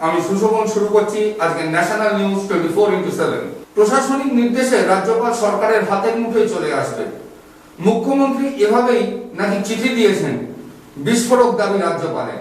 আমি সুশোভন শুরু করছি আজকে ন্যাশনাল নিউজ 24x7। প্রশাসনিক নির্দেশে রাজ্যপাল সরকারের হাতের মুঠোয় চলে আসবে। মুখ্যমন্ত্রী এভাবেই নাকি চিঠি দিয়েছেন, বিস্ফোরক দাবি রাজ্যপালের।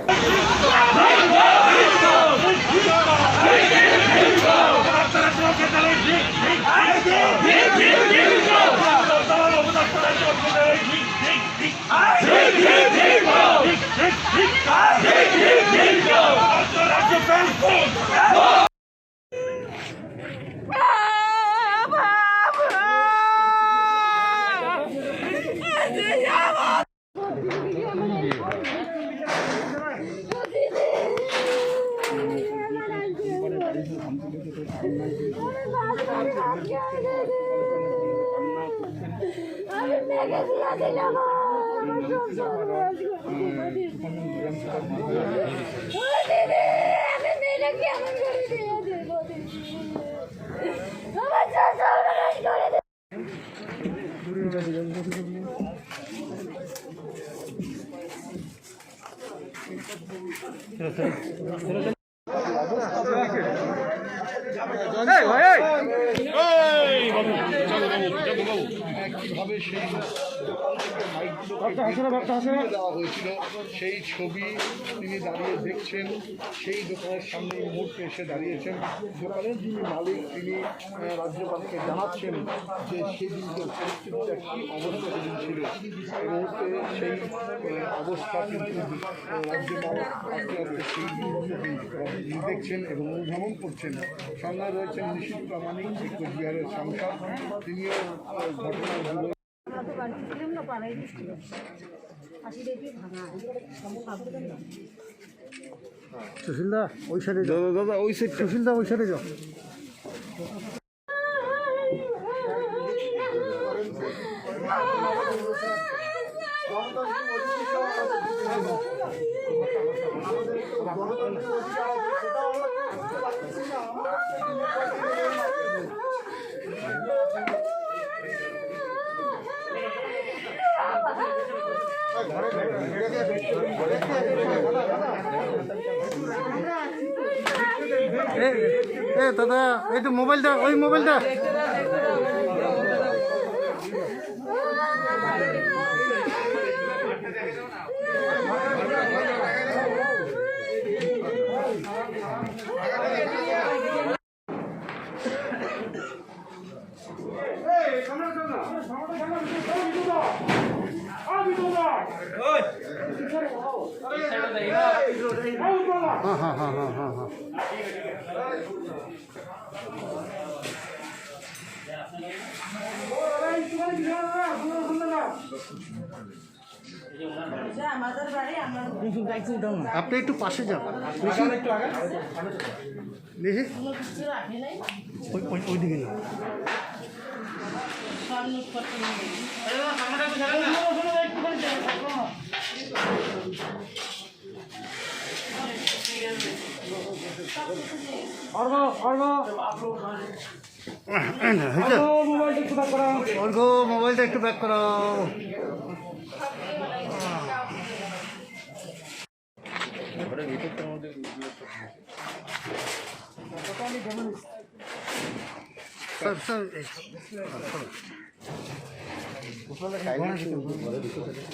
কিভাবে সেই দেওয়া হয়েছিল সেই ছবি তিনি দাঁড়িয়ে দেখছেন। সেই দোকানের সামনে এই মুহূর্তে এসে দাঁড়িয়েছেন। দোকানের যিনি মালিক তিনি রাজ্যপালকে জানাচ্ছেন যে সেদিনকে পরিস্থিতিটা কী অবস্থা সেদিন ছিল। এই মুহূর্তে সেই অবস্থা কিন্তু রাজ্যপাল আস্তে আস্তে সেই দেখছেন এবং অনুধাবন করছেন। সঙ্গে রয়েছেন নিশীথ প্রামাণিক, কোচবিহারের সাংসদ, তিনিও ঘটনাগুলো সুশীলদা ওই সাইডে যাও, দাদা ওই সাইড, সুশীলদা ওই সাইডে যাও। দাদা এই তো মোবাইলটা, ওই মোবাইলটা আপনি একটু পাশে যান, ওইদিকে না। মোবাইলটা একটু ব্যাক করো।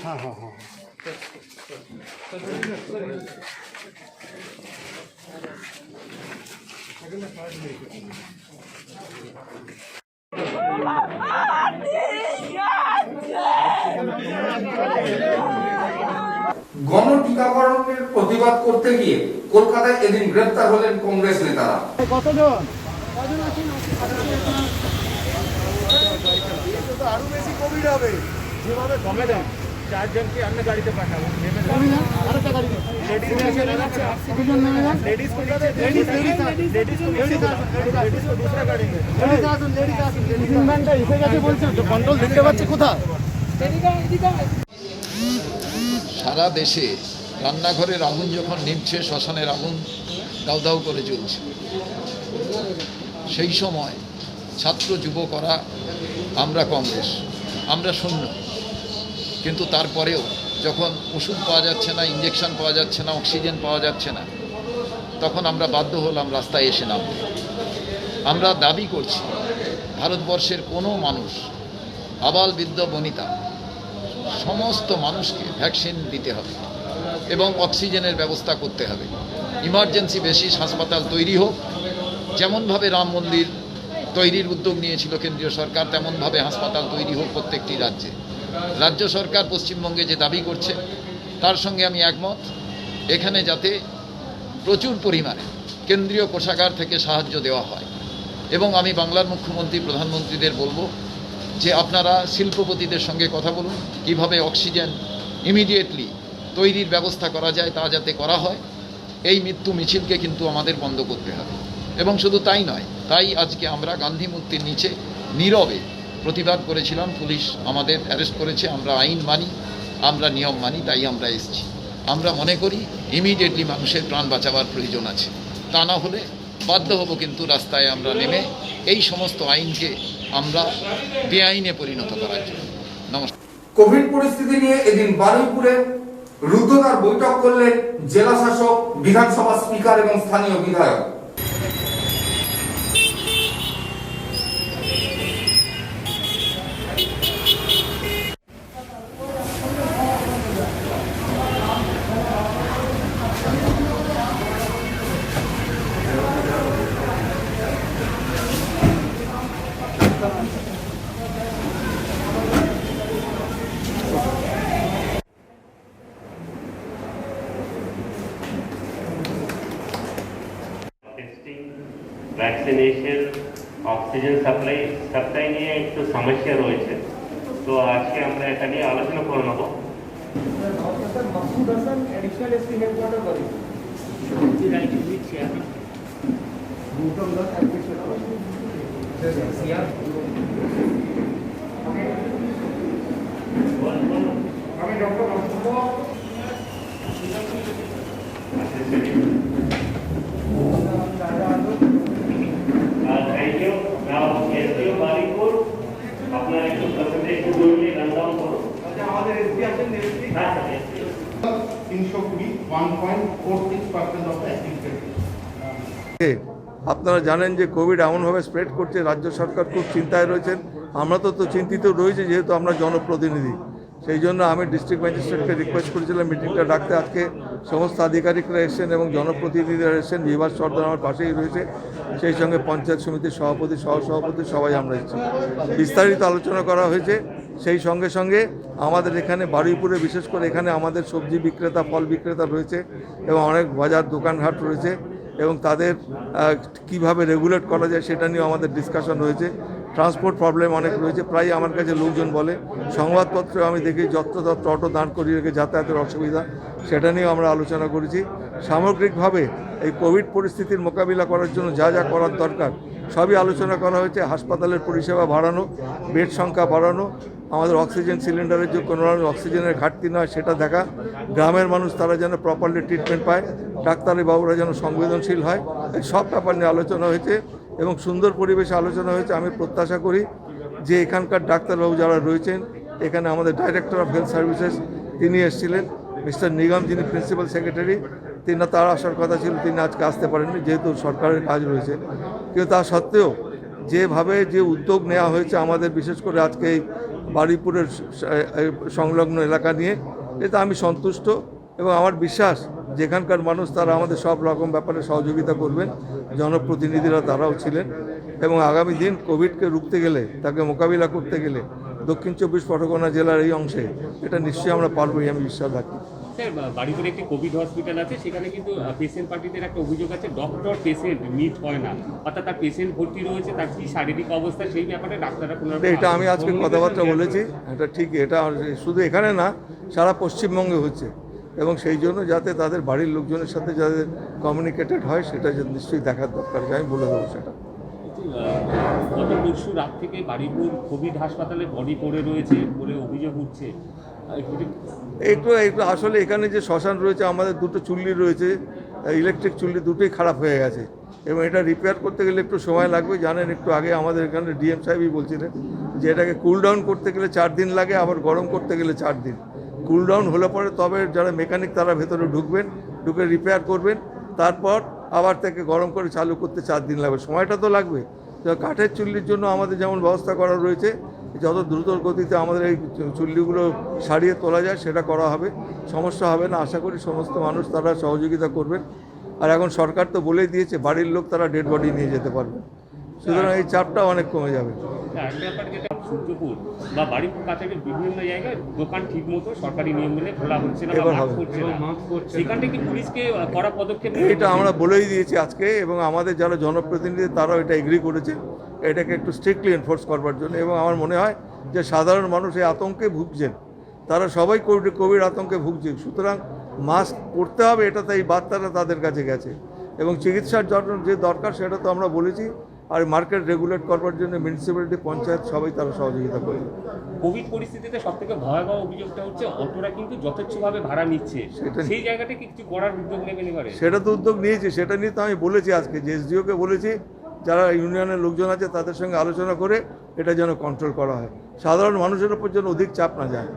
হ্যাঁ হ্যাঁ হ্যাঁ গণ টিকাকরণের প্রতিবাদ করতে গিয়ে কলকাতায় এদিন গ্রেপ্তার হলেন কংগ্রেস নেতারা। আরো বেশি কোভিড হবে, যেভাবে কমে দেন 4 জনকে অন্য গাড়িতে পাঠাবো। কন্ট্রোল দেখতে পাচ্ছি কোথায়। সারা দেশে রান্নাঘরের আগুন যখন নিভছে, শ্মশানের আগুন দাউ দাউ করে জ্বলছে। সেই সময় ছাত্র যুবকরা, আমরা কংগ্রেস, আমরা শূন্য, কিন্তু তারপরেও যখন ওষুধ পাওয়া যাচ্ছে না, ইঞ্জেকশন পাওয়া যাচ্ছে না, অক্সিজেন পাওয়া যাচ্ছে না, তখন আমরা বাধ্য হলাম রাস্তায় এসে নামতে। আমরা দাবি করছি ভারতবর্ষের কোনো মানুষ, আবাল বৃদ্ধ বনিতা, সমস্ত মানুষকে ভ্যাকসিন দিতে হবে এবং অক্সিজেনের ব্যবস্থা করতে হবে। ইমার্জেন্সি বেসিস হাসপাতাল তৈরি হোক, যেমনভাবে রাম মন্দির তৈরির উদ্যোগ নিয়েছিল কেন্দ্রীয় সরকার, তেমনভাবে হাসপাতাল তৈরি হোক প্রত্যেকটি রাজ্যে। রাজ্য সরকার পশ্চিমবঙ্গে যে দাবি করছে তার সঙ্গে আমি একমত। এখানে যাতে প্রচুর পরিমাণে কেন্দ্রীয় কোষাগার থেকে সাহায্য দেওয়া হয় এবং আমি বাংলার মুখ্যমন্ত্রী প্রধানমন্ত্রীদের বলবো যে আপনারা শিল্পপতিদের সঙ্গে কথা বলুন, কিভাবে অক্সিজেন ইমিডিয়েটলি তৈরির ব্যবস্থা করা যায় তা যাতে করা হয়। এই মৃত্যু মিছিলকে কিন্তু আমাদের বন্ধ করতে হবে। এবং শুধু তাই নয়, তাই আজকে আমরা গান্ধী মূর্তির নিচে নীরবে প্রতিবাদ করেছিলাম। পুলিশ আমাদের অ্যারেস্ট করেছে, আমরা আইন মানি, আমরা নিয়ম মানি, তাই আমরা এসেছি। আমরা মনে করি ইমিডিয়েটলি মানুষের প্রাণ বাঁচাবার প্রয়োজন আছে, তা না হলে বাধ্য হব কিন্তু রাস্তায় আমরা নেমে এই সমস্ত আইনকে আমরা বেআইনে পরিণত করার জন্য। নমস্কার। কোভিড পরিস্থিতি নিয়ে এদিন বারুইপুরে রুদ্ধদ্বার বৈঠক করলেন জেলা শাসক, বিধানসভা স্পিকার এবং স্থানীয় বিধায়ক। টেস্টিং, ভ্যাকসিনেশন, অক্সিজেন সাপ্লাই নিয়ে একটু সমস্যা রয়েছে। তো আজকে আমরা এটা নিয়ে আলোচনা করে নেব। Thank you. Now SDO Baripur, আপনার একটু প্রেজেন্টেশন করলে রান ডাউন করুন। আমাদের এসডি আছেন, এসডি হ্যাঁ 320 1.46% অফ অ্যাক্টিভ। আপনারা জানেন যে কোভিড এমনভাবে স্প্রেড করছে, রাজ্য সরকার খুব চিন্তায় রয়েছেন। আমরা তো চিন্তিত রয়েছে, যেহেতু আমরা জনপ্রতিনিধি। সেই জন্য আমি ডিস্ট্রিক্ট ম্যাজিস্ট্রেটকে রিকোয়েস্ট করেছিলাম মিটিংটা ডাকতে। আজকে সমস্ত আধিকারিকরা এসেছেন এবং জনপ্রতিনিধিরা এসেছেন। বিভাস সর্দার আমার পাশেই রয়েছে, সেই সঙ্গে পঞ্চায়েত সমিতির সভাপতি, সহসভাপতি সবাই আমরা এসেছি। বিস্তারিত আলোচনা করা হয়েছে। সেই সঙ্গে সঙ্গে আমাদের এখানে বারুইপুরে, বিশেষ করে এখানে আমাদের সবজি বিক্রেতা, ফল বিক্রেতা রয়েছে এবং অনেক বাজার দোকানঘাট রয়েছে এবং তাদের কিভাবে রেগুলেট করা যায় সেটা নিয়েও আমাদের ডিসকাশন হয়েছে। ট্রান্সপোর্ট প্রবলেম অনেক রয়েছে। প্রায় আমার কাছে লোকজন বলে, সংবাদপত্রে আমি দেখি যত্রতত্র অটো দাঁড় করিয়ে রেখে যাতায়াতের অসুবিধা, সেটা নিয়েও আমরা আলোচনা করেছি। সামগ্রিকভাবে এই কোভিড পরিস্থিতির মোকাবিলা করার জন্য যা যা করার দরকার সবই আলোচনা করা হয়েছে। হাসপাতালের পরিষেবা বাড়ানো, বেড সংখ্যা বাড়ানো, আমাদের অক্সিজেন সিলিন্ডারের যে কোনো রকম অক্সিজেনের ঘাটতি নয় সেটা দেখা, গ্রামের মানুষ তারা যেন প্রপারলি ট্রিটমেন্ট পায়, ডাক্তারি বাবুরা যেন সংবেদনশীল হয়, এই সব ব্যাপার নিয়ে আলোচনা হয়েছে এবং সুন্দর পরিবেশে আলোচনা হয়েছে। আমি প্রত্যাশা করি যে এখানকার ডাক্তারবাবু যারা রয়েছেন, এখানে আমাদের ডাইরেক্টর অফ হেলথ সার্ভিসেস তিনি এসেছিলেন, মিস্টার নিগম যিনি প্রিন্সিপাল সেক্রেটারি, তার আসার কথা ছিল, তিনি আজকে আসতে পারেননি যেহেতু সরকারের কাজ রয়েছে। কিন্তু তা সত্ত্বেও যেভাবে যে উদ্যোগ নেওয়া হয়েছে আমাদের, বিশেষ করে আজকে এই বারুইপুরের সংলগ্ন এলাকা নিয়ে, এতে আমি সন্তুষ্ট এবং আমার বিশ্বাস যেখানকার মানুষ তারা আমাদের সব রকম ব্যাপারে সহযোগিতা করবেন। জনপ্রতিনিধিরা তারাও ছিলেন এবং আগামী দিন কোভিডকে রুখতে গেলে, তাকে মোকাবিলা করতে গেলে দক্ষিণ 24 পরগনা জেলার এই অংশে এটা নিশ্চয়ই আমরা পারবই, আমি বিশ্বাস রাখি। স্যার, বাড়িপুরে একটি কোভিড হসপিটাল আছে, সেখানে কিন্তু পেশেন্ট পার্টিদের একটা অভিযোগ আছে, ডক্টর পেশেন্ট মিট হয় না, অর্থাৎ তার পেশেন্ট ভর্তি রয়েছে, তার কি শারীরিক অবস্থা সেই ব্যাপারে ডাক্তাররা কোনো এটা আমি আজকে কথাবার্তা বলেছি, এটা ঠিক, এটা শুধু এখানে না সারা পশ্চিমবঙ্গে হচ্ছে এবং সেই জন্য যাতে তাদের বাড়ির লোকজনের সাথে যাতে কমিউনিকেটেড হয় সেটা নিশ্চয়ই দেখার দরকার, আমি বলে দেবো সেটা। গত পরশু রাত থেকে বারুইপুর কোভিড হাসপাতালে বডি পড়ে রয়েছে বলে অভিযোগ উঠছে। একটু আসলে এখানে যে শ্মশান রয়েছে, আমাদের দুটো চুল্লি রয়েছে, ইলেকট্রিক চুল্লি দুটোই খারাপ হয়ে গেছে এবং এটা রিপেয়ার করতে গেলে একটু সময় লাগবে। জানেন, একটু আগে আমাদের এখানে ডিএম সাহেবই বলছিলেন যে এটাকে কুল ডাউন করতে গেলে 4 দিন লাগে, আবার গরম করতে গেলে 4 দিন। কুল ডাউন হলে পরে তবে যারা মেকানিক তারা ভেতরে ঢুকবেন, ঢুকে রিপেয়ার করবেন, তারপর আবার তাকে গরম করে চালু করতে 4 দিন লাগবে, সময়টা তো লাগবে। তো কাঠের চুল্লির জন্য আমাদের যেমন ব্যবস্থা করা রয়েছে, যত দ্রুত গতিতে আমাদের এই চুল্লিগুলো সারিয়ে তোলা যায় সেটা করা হবে, সমস্যা হবে না। আশা করি সমস্ত মানুষ তারা সহযোগিতা করবেন। আর এখন সরকার তো বলেই দিয়েছে বাড়ির লোক তারা ডেড বডি নিয়ে যেতে পারবে, সুতরাং এই চাপটা অনেক কমে যাবে। সূর্যপুর বা বাড়িপুর কাছাকাছি বিভিন্ন জায়গায় দোকান ঠিক মতো সরকারি নিয়ম মেনে খোলা হচ্ছে না, এবার বা হবে। মাস্ক করছে না। সেখানে কি পুলিশকে কড়া পদক্ষেপ এটা আমরা বলেই দিয়েছি আজকে, এবং আমাদের যারা জনপ্রতিনিধি তারাও এটা এগ্রি করেছে এটাকে একটু স্ট্রিক্টলি এনফোর্স করবার জন্য। এবং আমার মনে হয় যে সাধারণ মানুষ এই আতঙ্কে ভুগছেন, তারা সবাই কোভিড আতঙ্কে ভুগছে, সুতরাং মাস্ক পরতে হবে, এটাতে এই বার্তাটা তাদের কাছে গেছে। এবং চিকিৎসার জন্য যে দরকার সেটা তো আমরা বলেছি। আর মার্কেট রেগুলেট করবার জন্য মিউনিসিপ্যালিটি, পঞ্চায়েত সবাই তারা সহযোগিতা করবে। কোভিড পরিস্থিতিতে সব থেকে ভয়াবহ অভিযোগটা হচ্ছে অটোরা কিন্তু যথেচ্ছভাবে ভাড়া নিচ্ছে, সেই জায়গাটা কি কিছু করার উদ্যোগ নেবেন এবারে? সেটা তো উদ্যোগ নিয়েছি, সেটা নিয়ে তো আমি বলেছি আজকে যে এসডিওকে বলেছি, যারা ইউনিয়নের লোকজন আছে তাদের সঙ্গে আলোচনা করে এটা যেন কন্ট্রোল করা হয়, সাধারণ মানুষের উপর যেন অধিক চাপ না যায়।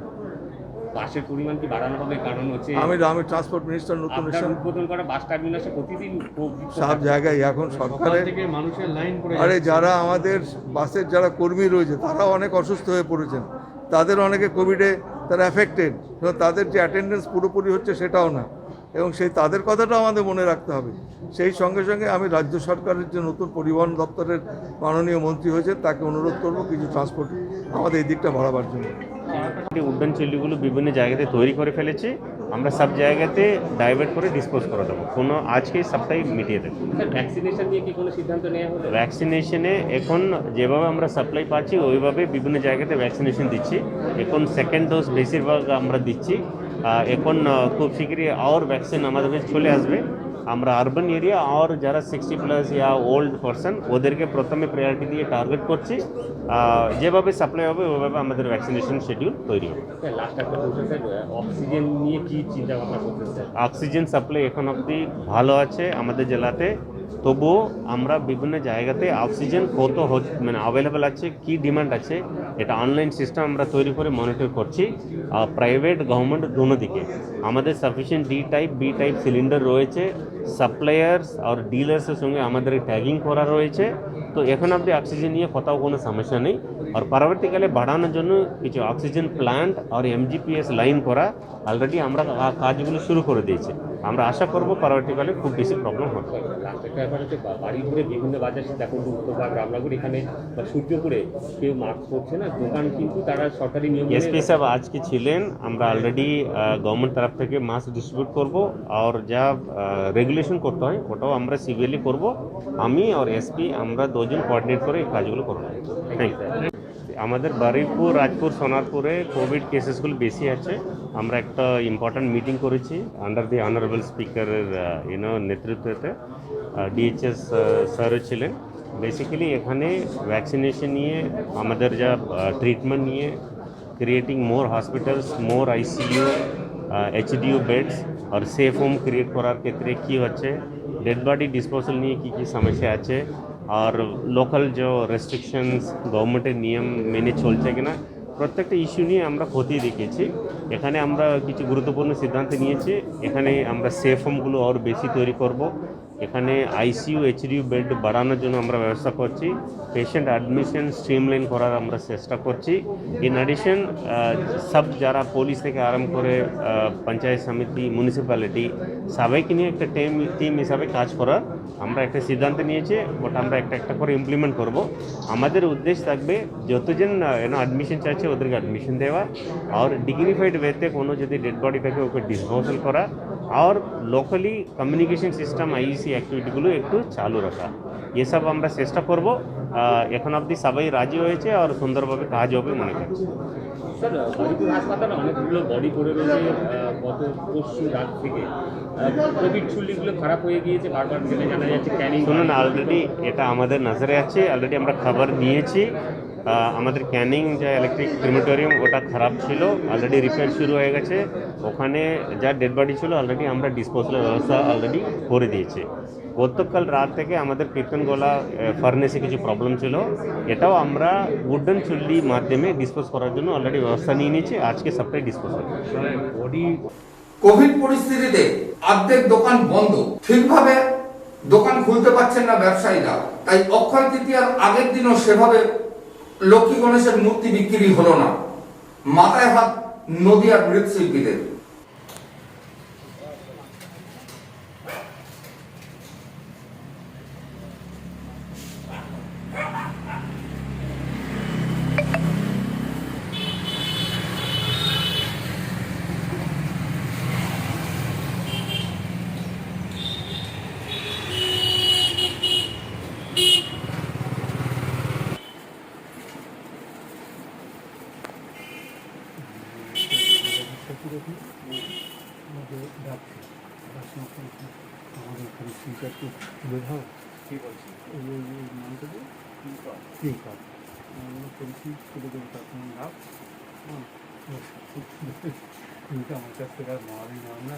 বাসের পরিমাণ কি বাড়ানো হবে? কারণ হচ্ছে আমি ট্রান্সপোর্ট মিনিস্টার নতুন আপনার উদ্বোধন করা বাস টার্মিনাসে প্রতিদিন সব জায়গায় এখন সরকারের মানুষের লাইন পড়ে আরে যারা আমাদের বাসের যারা কর্মী রয়েছে তারাও অনেক অসুস্থ হয়ে পড়েছেন, তাদের অনেকে কোভিডে তারা অ্যাফেক্টেড, তাদের যে অ্যাটেন্ডেন্স পুরোপুরি হচ্ছে সেটাও না, এবং সেই তাদের কথাটাও আমাদের মনে রাখতে হবে। সেই সঙ্গে সঙ্গে আমি রাজ্য সরকারের যে নতুন পরিবহন দপ্তরের মাননীয় মন্ত্রী হয়েছেন তাকে অনুরোধ করব কিছু ট্রান্সপোর্ট আমাদের এই দিকটা বাড়াবার জন্য। উড্ডয়ন চুল্লিগুলো বিভিন্ন জায়গাতে তৈরি করে ফেলেছি, আমরা সব জায়গাতে ডাইভার্ট করে ডিসপোজ করে দেবো, কোনো আজকে সবটাই মিটিয়ে দেবো। ভ্যাকসিনেশন নিয়ে কি কোনো সিদ্ধান্ত নেওয়া হলো? ভ্যাকসিনেশনে এখন যেভাবে আমরা সাপ্লাই পাচ্ছি ওইভাবে বিভিন্ন জায়গাতে ভ্যাকসিনেশন দিচ্ছি। এখন সেকেন্ড ডোজ বেশিরভাগ আমরা দিচ্ছি। এখন খুব শীঘ্রই আর ভ্যাকসিন আমাদের কাছে চলে আসবে। আমরা আরবান এরিয়া আর যারা 60+ ইয়া ওল্ড পারসন ওদেরকে প্রথমে প্রায়োরিটি দিয়ে টার্গেট করছি। যেভাবে সাপ্লাই হবে ওইভাবে আমাদের ভ্যাকসিনেশন শিডিউল তৈরি হবে। লাস্ট একটা প্রশ্ন স্যার, অক্সিজেন নিয়ে কি চিন্তা ভাবনা করছেন স্যার? অক্সিজেন সাপ্লাই এখন অবধি ভালো আছে আমাদের জেলাতে, তবুও আমরা বিভিন্ন জায়গাতে অক্সিজেন কত মানে অ্যাভেলেবেল আছে, কি ডিমান্ড আছে, এটা অনলাইন সিস্টেম আমরা তৈরি করে মনিটর করছি। প্রাইভেট গভর্নমেন্ট দুনো দিকে আমাদের sufficient D type B type cylinder রয়েছে, সাপ্লায়ার্স আর ডিলার্সের সঙ্গে আমাদের ট্যাগিং করা রয়েছে। তো এখন অবধি অক্সিজেন নিয়ে কোথাও কোনো সমস্যা নেই। আর পরবর্তীকালে বাড়ানোর জন্য কিছু অক্সিজেন প্ল্যান্ট আর MGPS লাইন করা অলরেডি আমরা কাজগুলো শুরু করে দিয়েছি। আমরা আশা করব পরবর্তীকালে খুব বেশি প্রবলেম হবে। লাস্ট একটা ব্যাপার হচ্ছে বাড়িপুরে বিভিন্ন বাজার, দেখুন উত্তরপাড়, রামনগর, এখানে বা সূর্যপুরে কেউ মাস্ক পরছে না, দোকান কিন্তু তারা সরকারি নিয়ম SP সাহেব আজকে ছিলেন, আমরা অলরেডি গভর্নমেন্ট তরফ থেকে মাস্ক ডিস্ট্রিবিউট করব, আর যা রেগুলেশন করতে হয় ওটাও আমরা সিভিয়ারলি করব। আমি আর SP আমরা দুজন কোঅর্ডিনেট করে এই কাজগুলো করব। Thank you. আমাদের বারুইপুর, রাজপুর, সোনারপুরে কোভিড কেসেসগুলো বেশি আছে। আমরা একটা ইম্পর্ট্যান্ট মিটিং করেছি আন্ডার দি অনারেবল স্পিকারের নেতৃত্বে। DHS স্যারও ছিলেন। বেসিক্যালি এখানে ভ্যাকসিনেশন নিয়ে, আমাদের যা ট্রিটমেন্ট নিয়ে, ক্রিয়েটিং মোর হসপিটালস, মোর ICU, HDU বেডস আর সেফ হোম ক্রিয়েট করার ক্ষেত্রে কী হচ্ছে, ডেড বডি ডিসপোজাল নিয়ে কী কী সমস্যা আছে, আর লোকাল যে রেস্ট্রিকশনস গভর্নমেন্টের নিয়ম মেনে চলছে কিনা, প্রত্যেকটা ইস্যু নিয়ে আমরা খতিয়ে দেখেছি। এখানে আমরা কিছু গুরুত্বপূর্ণ সিদ্ধান্ত নিয়েছি। এখানে আমরা সেফ হোমগুলো আরও বেশি তৈরি করব। এখানে ICU HDU বেড বাড়ানোর জন্য আমরা ব্যবস্থা করছি। পেশেন্ট অ্যাডমিশন স্ট্রিমলাইন করার আমরা চেষ্টা করছি। ইন অ্যাডিশন সব যারা পুলিশ থেকে আরম্ভ করে পঞ্চায়েত সমিতি, মিউনিসিপ্যালিটি সবাইকে নিয়ে একটা টিম হিসাবে কাজ করার আমরা একটা সিদ্ধান্ত নিয়েছি। ওটা আমরা একটা করে ইমপ্লিমেন্ট করব। আমাদের উদ্দেশ্য থাকবে যতজন অ্যাডমিশন চাইছে ওদেরকে অ্যাডমিশন দেওয়া, আর ডিগনিফাইড ওয়েতে কোনো যদি ডেড বডি থাকে ওকে ডিসপোজাল করা, আর লোকালি কমিউনিকেশন সিস্টেম IEC অ্যাক্টিভিটিগুলো একটু চালু রাখা, এসব আমরা চেষ্টা করব। এখন অবধি সবাই রাজি হয়েছে আর সুন্দরভাবে কাজ হবে মনে করছি। স্যার, বারুইপুর হাসপাতালে অনেকগুলো বডি পড়ে রয়েছে গত পরশু রাত থেকে। কোভিড চুল্লিগুলো খারাপ হয়ে গিয়েছে, বারবার যেটা জানা যাচ্ছে ক্যানিং। শুনুন, অলরেডি এটা আমাদের নজরে আছে, অলরেডি আমরা খবর নিয়েছি। আমাদের ক্যানিং যে ইলেকট্রিক ক্রিমেটোরিয়াম ওটা খারাপ ছিল, অলরেডি রিপেয়ার শুরু হয়ে গেছে। ওখানে যা ডেড বডি ছিল অলরেডি আমরা ডিসপোজালের ব্যবস্থা অলরেডি করে দিয়েছি। গতকাল রাত থেকে আমাদের কীর্তনগোলা ফার্নেসে কিছু প্রবলেম ছিল, এটাও আমরা উডেন চুল্লি মাধ্যমে ডিসপোজ করার জন্য অলরেডি ব্যবস্থা নিয়ে নিয়েছি। আজকে সবটাই ডিসপোজ হবে। কোভিড পরিস্থিতিতে অর্ধেক দোকান বন্ধ, ঠিকভাবে দোকান খুলতে পারছেন না ব্যবসায়ীরা, তাই অক্ষয় তৃতীয়ার আগের দিনও সেভাবে লক্ষ্মী গণেশের মূর্তি বিক্রি হলো না। মাথায় হাত নদিয়ার মৃৎশিল্পীদের। আমাদের ফিটা একটু তুলে দাও। কি বলছি? ওই নামটা দিয়ে ঠিক আছে করেছি তুলে দেবো তখন লাভ। হ্যাঁ কিন্তু আমার কাছ থেকে আর মারাই নাম না,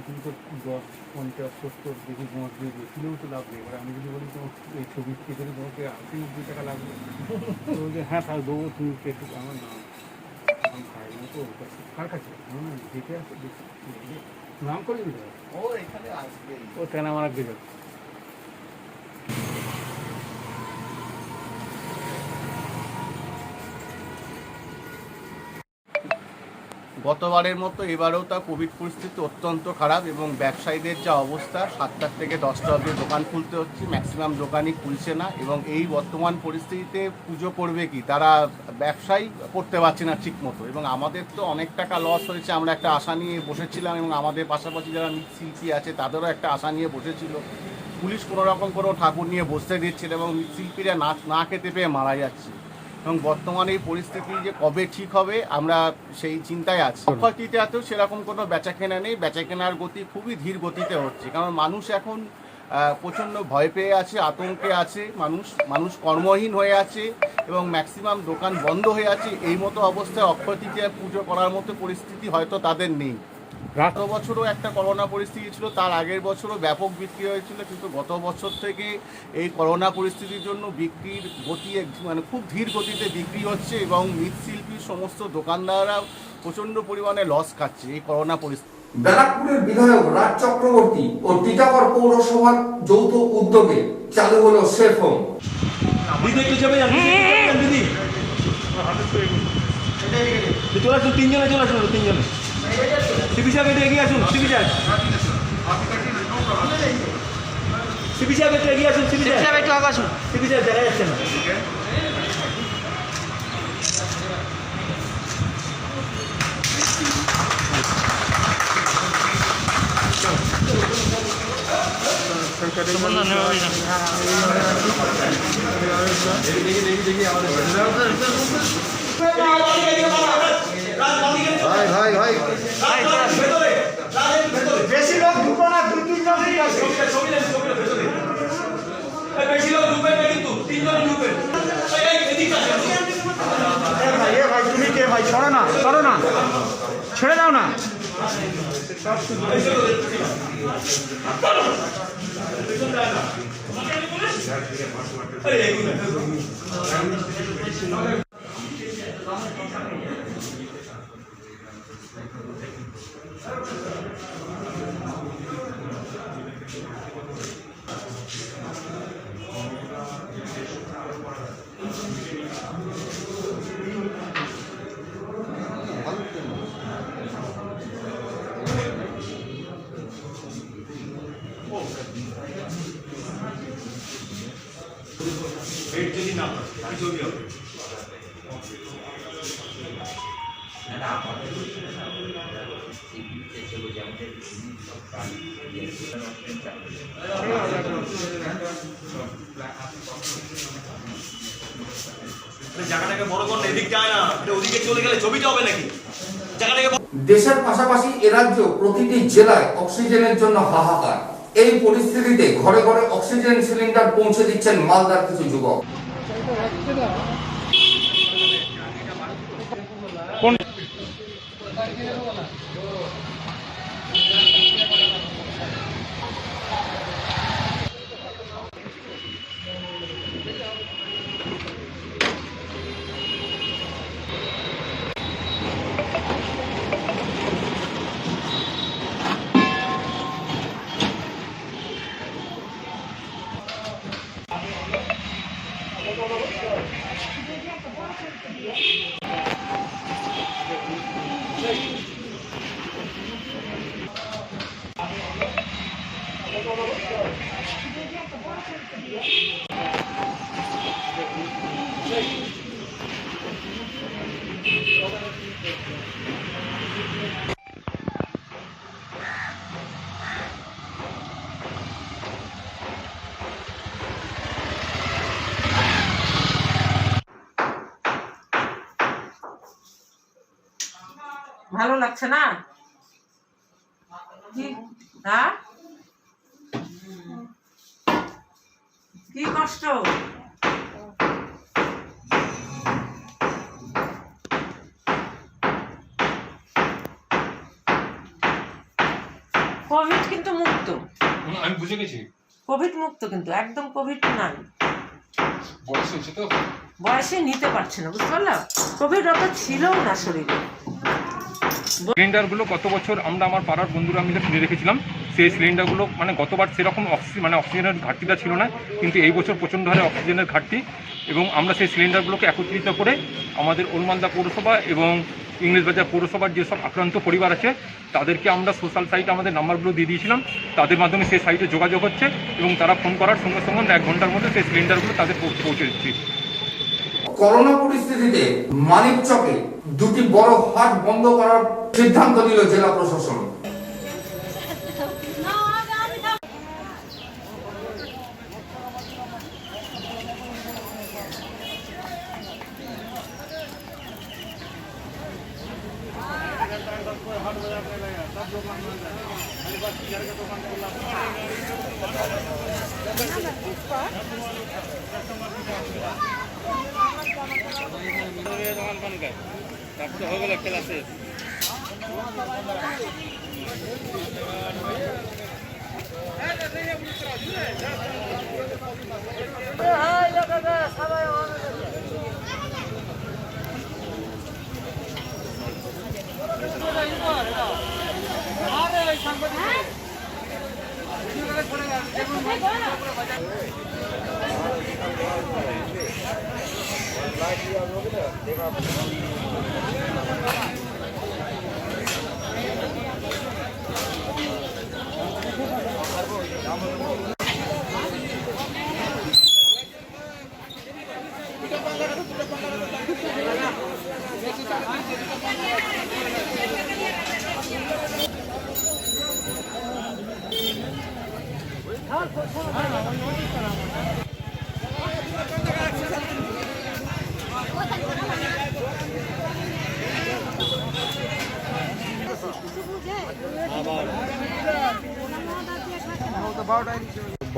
কিন্তু 10, 50, 70 দেখি 5 দিয়ে বেশিলেও তো লাভ নেই। এবার আমি যদি বলি তো এই ছবি কেটে তোমাকে 80-90 টাকা লাগবে, তো বলছে হ্যাঁ তাহলে দেবো, তুমি কেটে আমার নাম আমি খাই না তো ওর কাছে কার কাছে যেতে আসে নাম করে দিতে ও এখানে আসবে। ও কেন আমার আগে যাবে। গতবারের মতো এবারেও তা কোভিড পরিস্থিতি অত্যন্ত খারাপ এবং ব্যবসায়ীদের যা অবস্থা 7টা থেকে 10টা অবধি দোকান খুলতে হচ্ছে, ম্যাক্সিমাম দোকানই খুলছে না এবং এই বর্তমান পরিস্থিতিতে পুজো করবে কি, তারা ব্যবসাই করতে পারছে না ঠিক মতো এবং আমাদের তো অনেক টাকা লস হয়েছে। আমরা একটা আশা নিয়ে বসেছিলাম এবং আমাদের পাশাপাশি যারা মৃৎশিল্পী আছে তাদেরও একটা আশা নিয়ে বসেছিল। পুলিশ কোনো রকম করেও ঠাকুর নিয়ে বসতে দিচ্ছে এবং মৃৎশিল্পীরা না খেতে পেয়ে মারা যাচ্ছে এবং বর্তমানে এই পরিস্থিতি যে কবে ঠিক হবে আমরা সেই চিন্তায় আছি। অক্ষয় তৃতীয়াতেও সেরকম কোনো বেচা কেনা নেই, বেচা কেনার গতি খুবই ধীর গতিতে হচ্ছে, কারণ মানুষ এখন প্রচণ্ড ভয় পেয়ে আছে, আতঙ্কে আছে, মানুষ কর্মহীন হয়ে আছে এবং ম্যাক্সিমাম দোকান বন্ধ হয়ে আছে। এই মতো অবস্থায় অক্ষয় তৃতীয়া পুজো করার মতো পরিস্থিতি হয়তো তাদের নেই। গত বছরও একটা করোনা পরিস্থিতি ছিল, তার আগের বছরও ব্যাপক বিক্রি হয়েছিল, কিন্তু গত বছর থেকে এই করোনা পরিস্থিতির জন্য বিক্রির গতি মানে খুব ধীর গতিতে বিক্রি হচ্ছে এবং মৃৎশিল্পীর সমস্ত দোকানদাররা প্রচণ্ড পরিমাণে লস খাচ্ছে এই করোনা পরিস্থিতি। ব্যারাকপুরের বিধায়ক রাজ চক্রবর্তী ও টিটাগড় পৌরসভার যৌথ উদ্যোগে চালু হলো সেফ হোম। চলে আসুন, তিনজনে চলে আসুন, তিনজনে সিপি সাহেব একটু এগিয়ে আসুন, সিপি সাহেব একটু এগিয়ে আসুন, সিপি সাহেব একটু আগে আসুন, সিপি সাহেব দেখা যাচ্ছে না। বেশি লোক ঢুকো না, 2-3 জন বেশি লোক ঢুকবে না, কিন্তু 3 জন ঢুকবে। ভাই তুমি কে ভাই? সরো না, ছেড়ে দাও না। জায়গাটাকে বড় করলে এদিক যায় না, ওদিকে চলে গেলে ছবিটা হবে নাকি? জায়গাটাকে দেশের পাশাপাশি এ রাজ্য প্রতিটি জেলায় অক্সিজেনের জন্য হাহাকার। এই পরিস্থিতিতে ঘরে ঘরে অক্সিজেন সিলিন্ডার পৌঁছে দিচ্ছেন মালদার কিছু যুবক। ভালো লাগছে না? কি হ্যাঁ, কি কষ্ট? কোভিড কিন্তু মুক্ত, আমি বুঝে গেছি। কোভিড মুক্ত কিন্তু একদম কোভিড নাই। বয়স হয়েছে তো, বয়সে নিতে পারছে না, বুঝতে পারলাম। কোভিড অত ছিলও না শরীরে। সিলিন্ডারগুলো গত বছর আমরা আমার পাড়ার বন্ধুরা মিলে কিনে রেখেছিলাম। সেই সিলিন্ডারগুলো মানে গতবার সেরকম অক্সিজেনের ঘাটতিটা ছিল না, কিন্তু এই বছর প্রচণ্ড হারে অক্সিজেনের ঘাটতি, এবং আমরা সেই সিলিন্ডারগুলোকে একত্রিত করে আমাদের ওলমালদা পৌরসভা এবং ইংরেজবাজার পৌরসভার যেসব আক্রান্ত পরিবার আছে তাদেরকে আমরা সোশ্যাল সাইটে আমাদের নাম্বারগুলো দিয়ে দিয়েছিলাম। তাদের মাধ্যমে সেই সাইটে যোগাযোগ হচ্ছে এবং তারা ফোন করার সঙ্গে সঙ্গে আমরা 1 ঘন্টার মধ্যে সেই সিলিন্ডারগুলো তাদের পৌঁছে দিচ্ছি। করোনা পরিস্থিতিতে মানিকচকে 2টি বড় হাট বন্ধ করার সিদ্ধান্ত নিল জেলা প্রশাসন।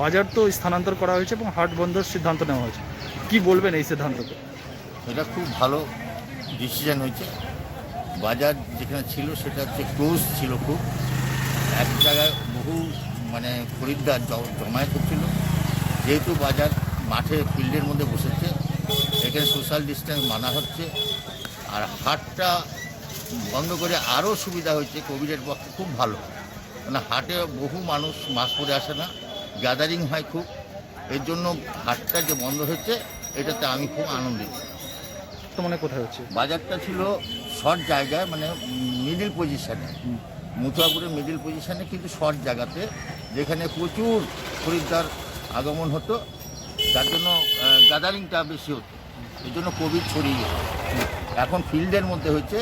বাজার তো স্থানান্তর করা হয়েছে এবং হাট বন্ধের সিদ্ধান্ত নেওয়া হয়েছে, কি বলবেন এই সিদ্ধান্তকে? এটা খুব ভালো ডিসিশন হয়েছে। বাজার যেখানে ছিল সেটা হচ্ছে ক্লোজ ছিল, খুব এক জায়গায় বহু মানে খরিদ্দার জমায়েত হচ্ছিল। যেহেতু বাজার মাঠে ফিল্ডের মধ্যে বসেছে, এখানে সোশ্যাল ডিস্টেন্স মানা হচ্ছে, আর হাটটা বন্ধ করে আরও সুবিধা হয়েছে কোভিডের পক্ষে, খুব ভালো। মানে হাটে বহু মানুষ মাস্ক পরে আসে না, গ্যাদারিং হয় খুব, এর জন্য হাটটা যে বন্ধ হচ্ছে এটাতে আমি খুব আনন্দিত। বর্তমানে কোথায় হচ্ছে? বাজারটা ছিল শর্ট জায়গায়, মানে মিডিল পজিশানে, মুথুয়াপুরের মিডিল পজিশানে, কিন্তু শর্ট জায়গাতে যেখানে প্রচুর খরিদ্দার আগমন হতো, যার জন্য গ্যাদারিংটা বেশি হতো, এর জন্য কোভিড ছড়িয়ে গেছে। এখন ফিল্ডের মধ্যে হচ্ছে,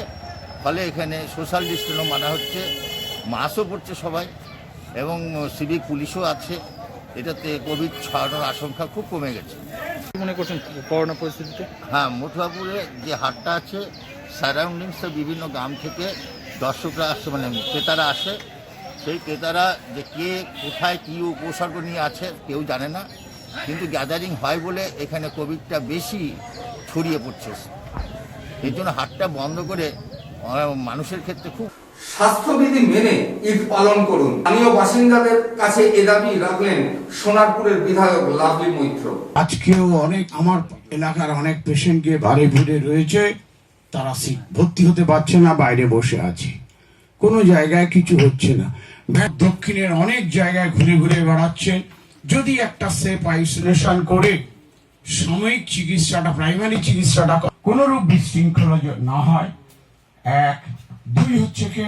ফলে এখানে সোশ্যাল ডিস্টেন্সও মানা হচ্ছে, মাস্কও পড়ছে সবাই, এবং সিভিক পুলিশও আছে। এটাতে কোভিড ছড়ানোর আশঙ্কা খুব কমে গেছে। মনে করছেন করোনা পরিস্থিতিতে? হ্যাঁ, মথুরাপুরে যে হাটটা আছে, সারাউন্ডিংসে বিভিন্ন গ্রাম থেকে দর্শকরা আসে, মানে ক্রেতারা আসে। সেই ক্রেতারা যে কে কোথায় কী উপসর্গ নিয়ে আছে কেউ জানে না, কিন্তু গ্যাদারিং হয় বলে এখানে কোভিডটা বেশি ছড়িয়ে পড়ছে। এই জন্য হাটটা বন্ধ করে মানুষের ক্ষেত্রে খুব স্বাস্থ্যবিধি মেনে ঈদ পালন করুন। স্থানীয় বাসিন্দাদের কাছে এ দাবি রাখলেন সোনারপুরের বিধায়ক লাভলি মৈত্র। আজকেও অনেক আমার এলাকার অনেক পেশেন্ট গিয়ে ভারে ভিড়ে রয়েছে, তারা ভর্তি হতে পারছে না, বাইরে বসে আছে, কোনো জায়গায় কিছু হচ্ছে না। দক্ষিণের অনেক জায়গায় ঘুরে ঘুরে বেড়াচ্ছে। যদি একটা সেফ আইসোলেশন করে সাময়িক চিকিৎসাটা, প্রাইমারি চিকিৎসাটা কোনোরূপ বিশৃঙ্খলা না হয়, 1, 2 হচ্ছে কি,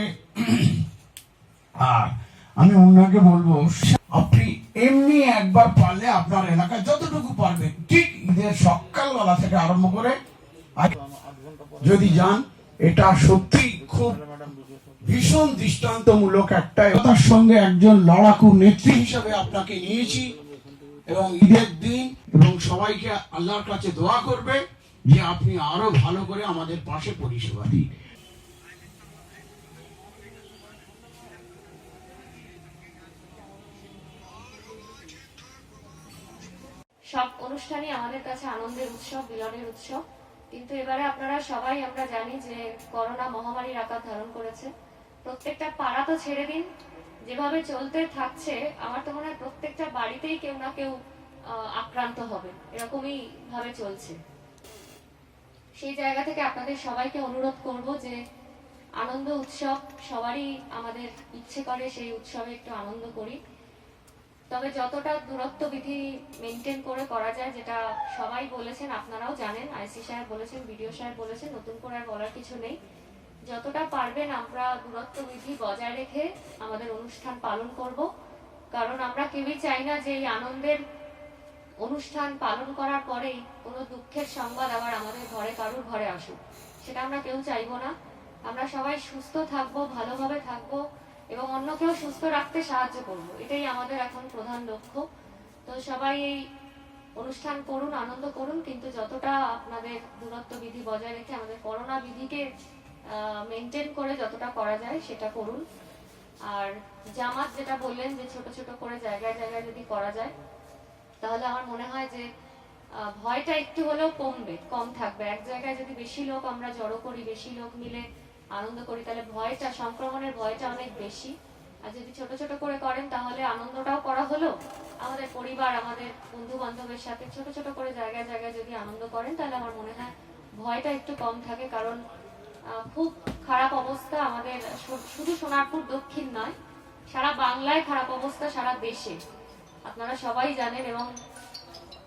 আর আমি অন্যকে বলবো আপনি এমনি একবার পারলে আপনার এলাকায় যতটুকু পারবেন, ঠিক ঈদের সকালবেলা থেকে আরম্ভ করে যদি যান, এটা সত্যি খুব ভীষণ দৃষ্টান্তমূলক একটা। তার সঙ্গে একজন লড়াকু নেত্রী হিসেবে আপনাকে নিয়েছি, এবং ঈদের দিন এবং সবাইকে আল্লাহর কাছে দোয়া করবে যে আপনি আরো ভালো করে আমাদের পাশে পরিষেবা দিন। সব অনুষ্ঠানই আমাদের কাছে আনন্দের উৎসব, মিলনের উৎসব। কিন্তু এবারে আপনারা সবাই আমরা জানি যে করোনা মহামারীর আকার ধারণ করেছে। প্রত্যেকটা পাড়া তো ছেড়ে দিন, যেভাবে চলতে থাকছে আমার তো মনে হয় প্রত্যেকটা বাড়িতেই কেউ না কেউ আক্রান্ত হবে, এরকমই ভাবে চলছে। সেই জায়গা থেকে আপনাদের সবাইকে অনুরোধ করব যে আনন্দ উৎসব সবারই আমাদের ইচ্ছে করে সেই উৎসবে একটু আনন্দ করি, তবে যতটা দূরত্ব বিধি মেনটেন করে করা যায়, যেটা সবাই বলেছেন, আপনারাও জানেন, আইসি সাহেব বলেছেন, বিডিও সাহেব বলেছেন, নতুন করে আর বলার কিছু নেই। যতটা পারবেন আমরা দূরত্ব বিধি বজায় রেখে আমাদের অনুষ্ঠান পালন করব, কারণ আমরা কেউই চাই না যে এই আনন্দের অনুষ্ঠান পালন করার পরেই কোনো দুঃখের সংবাদ আবার আমাদের ঘরে কারুর ঘরে আসুক, সেটা আমরা কেউ চাইবো না। আমরা সবাই সুস্থ থাকবো, ভালোভাবে থাকবো এবং অন্যকেও সুস্থ রাখতে সাহায্য করব, এটাই আমাদের এখন প্রধান লক্ষ্য। তো সবাই এই অনুষ্ঠান করুন, আনন্দ করুন, কিন্তু যতটা আপনাদের দূরত্ব বিধি বজায় রেখে আমাদের করোনা বিধিকে মেনটেন করে যতটা করা যায় সেটা করুন। আর জামাত যেটা বললেন যে ছোট ছোট করে জায়গায় জায়গায় যদি করা যায়, তাহলে আমার মনে হয় যে ভয়টা একটু হলেও কম থাকবে। এক জায়গায় যদি বেশি লোক আমরা জড়ো করি, বেশি লোক মিলে আনন্দ করি, তাহলে ভয়টা, সংক্রমণের ভয়টা অনেক বেশি। আর যদি ছোট ছোট করে করেন তাহলে আনন্দটাও করা হলো, আমাদের পরিবার, আমাদের বন্ধু বান্ধবের সাথে ছোট ছোট করে জায়গায় জায়গায় যদি আনন্দ করেন, তাহলে আমার মনে হয় ভয়টা একটু কম থাকে। কারণ খুব খারাপ অবস্থা আমাদের, শুধু সোনারপুর দক্ষিণ নয়, সারা বাংলায় খারাপ অবস্থা, সারা দেশে আপনারা সবাই জানেন। এবং